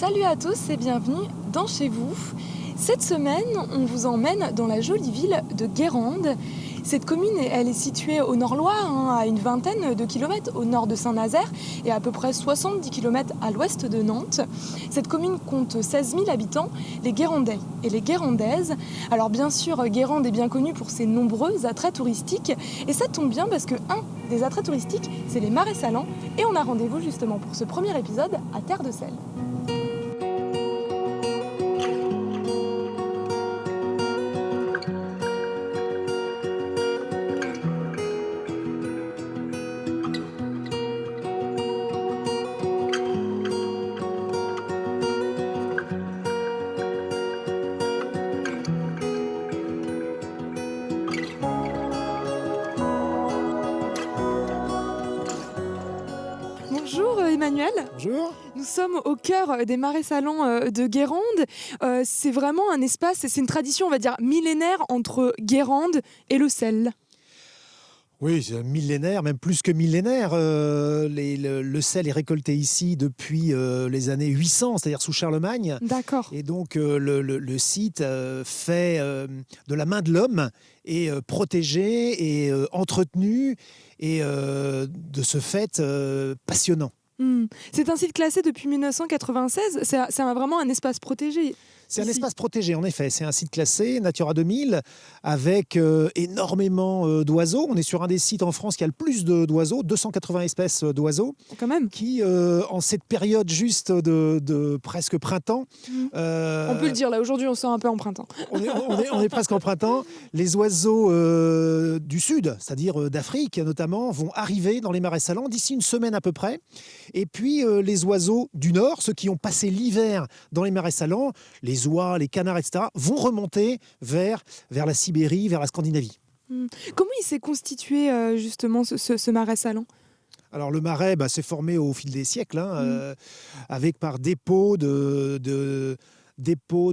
Salut à tous et bienvenue dans Chez vous. Cette semaine, on vous emmène dans la jolie ville de Guérande. Cette commune, elle est située au Nord-Loire, à une vingtaine de kilomètres au nord de Saint-Nazaire et à peu près 70 kilomètres à l'ouest de Nantes. Cette commune compte 16 000 habitants, les Guérandais et les Guérandaises. Alors bien sûr, Guérande est bien connue pour ses nombreux attraits touristiques et ça tombe bien parce que un des attraits touristiques, c'est les marais salants et on a rendez-vous justement pour ce premier épisode à Terre de Sel. Bonjour Emmanuel. Bonjour. Nous sommes au cœur des marais salants de Guérande. C'est vraiment un espace, c'est une tradition, on va dire, millénaire entre Guérande et le sel. Oui, c'est millénaire, même plus que millénaire. Le sel est récolté ici depuis les années 800, c'est-à-dire sous Charlemagne. D'accord. Et donc le site fait de la main de l'homme est protégé et entretenu et de ce fait passionnant. C'est un site classé depuis 1996. C'est vraiment un espace protégé. C'est un Ici. espace protégé, en effet. C'est un site classé, Natura 2000, avec énormément d'oiseaux. On est sur un des sites en France qui a le plus d'oiseaux, 280 espèces d'oiseaux, Quand même. qui, en cette période juste de presque printemps... On peut le dire, là, aujourd'hui, on sent un peu en printemps. On est presque en printemps. Les oiseaux du sud, c'est-à-dire d'Afrique notamment, vont arriver dans les marais salants d'ici une semaine à peu près. Et puis les oiseaux du nord, ceux qui ont passé l'hiver dans les marais salants, les oies, les canards, etc., vont remonter vers la Sibérie, vers la Scandinavie. Comment il s'est constitué justement ce marais salant ? Alors le marais s'est formé au fil des siècles, avec par dépôts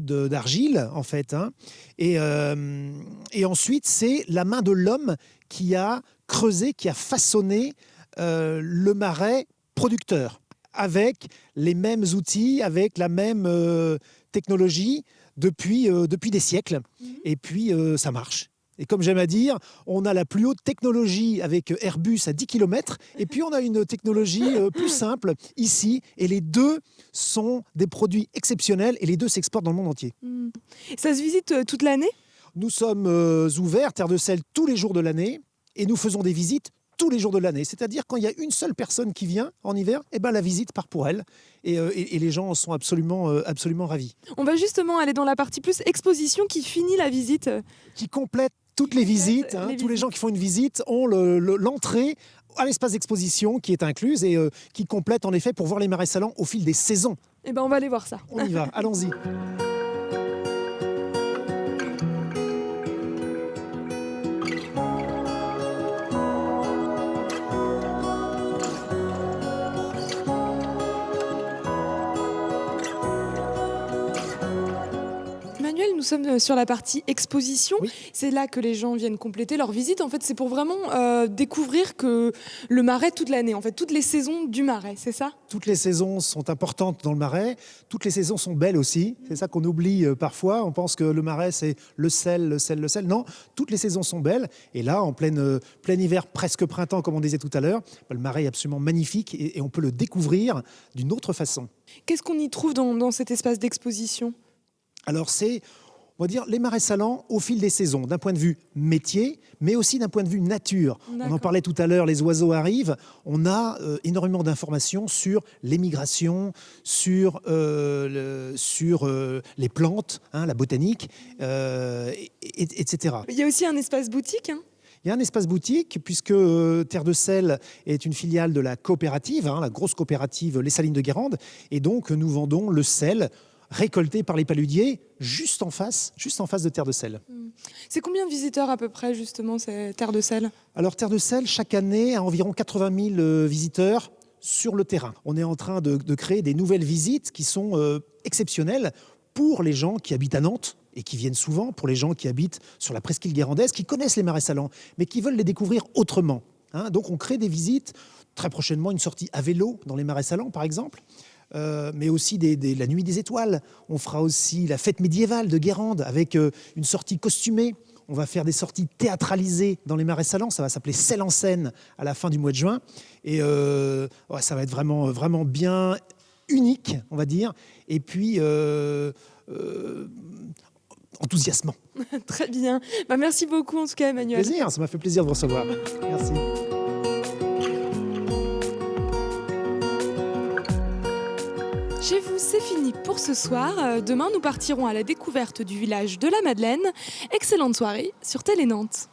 d'argile en fait, hein. Et ensuite c'est la main de l'homme qui a creusé, qui a façonné le marais producteur avec les mêmes outils, avec la même technologie depuis des siècles. Et puis ça marche. Et comme j'aime à dire, on a la plus haute technologie avec Airbus à 10 km, et puis on a une technologie plus simple ici, et les deux sont des produits exceptionnels, et les deux s'exportent dans le monde entier. Ça se visite toute l'année ? Nous sommes ouverts, Terre de Sel, tous les jours de l'année, et nous faisons des visites tous les jours de l'année. C'est-à-dire quand il y a une seule personne qui vient en hiver, la visite part pour elle, et les gens sont absolument ravis. On va justement aller dans la partie plus exposition qui finit la visite. Qui complète toutes les visites. Tous les gens qui font une visite ont l'entrée à l'espace d'exposition qui est incluse et qui complète en effet pour voir les marais salants au fil des saisons. Eh ben, on va aller voir ça. On y va, allons-y. Emmanuel, nous sommes sur la partie exposition. Oui. C'est là que les gens viennent compléter leur visite. En fait, c'est pour vraiment découvrir que le marais toute l'année, en fait, toutes les saisons du marais, c'est ça ? Toutes les saisons sont importantes dans le marais. Toutes les saisons sont belles aussi. C'est ça qu'on oublie parfois. On pense que le marais, c'est le sel, le sel, le sel. Non, toutes les saisons sont belles. Et là, en plein hiver, presque printemps, comme on disait tout à l'heure, le marais est absolument magnifique et on peut le découvrir d'une autre façon. Qu'est-ce qu'on y trouve dans cet espace d'exposition ? Alors c'est, on va dire, les marais salants au fil des saisons, d'un point de vue métier, mais aussi d'un point de vue nature. D'accord. On en parlait tout à l'heure, les oiseaux arrivent. On a énormément d'informations sur les migrations, sur les plantes, la botanique, etc. Il y a aussi un espace boutique, hein ? Il y a un espace boutique, puisque Terre de Sel est une filiale de la coopérative, la grosse coopérative Les Salines de Guérande. Et donc, nous vendons le sel récolté par les paludiers juste en face de Terre de Sel. C'est combien de visiteurs à peu près, justement, ces Terre de Sel ? Alors, Terre de Sel, chaque année, a environ 80 000 visiteurs sur le terrain. On est en train de créer des nouvelles visites qui sont exceptionnelles pour les gens qui habitent à Nantes, et qui viennent souvent, pour les gens qui habitent sur la presqu'île guérandaise, qui connaissent les marais salants, mais qui veulent les découvrir autrement. Donc on crée des visites, très prochainement une sortie à vélo dans les marais salants par exemple, mais aussi la Nuit des Étoiles. On fera aussi la fête médiévale de Guérande avec une sortie costumée. On va faire des sorties théâtralisées dans les Marais Salants. Ça va s'appeler Celle en scène à la fin du mois de juin. Et ça va être vraiment, vraiment bien unique, on va dire. Et puis, enthousiasmant. Très bien. Merci beaucoup en tout cas, Emmanuel. Plaisir, ça m'a fait plaisir de vous recevoir. Merci. Chez vous, c'est fini pour ce soir. Demain, nous partirons à la découverte du village de la Madeleine. Excellente soirée sur Télé Nantes.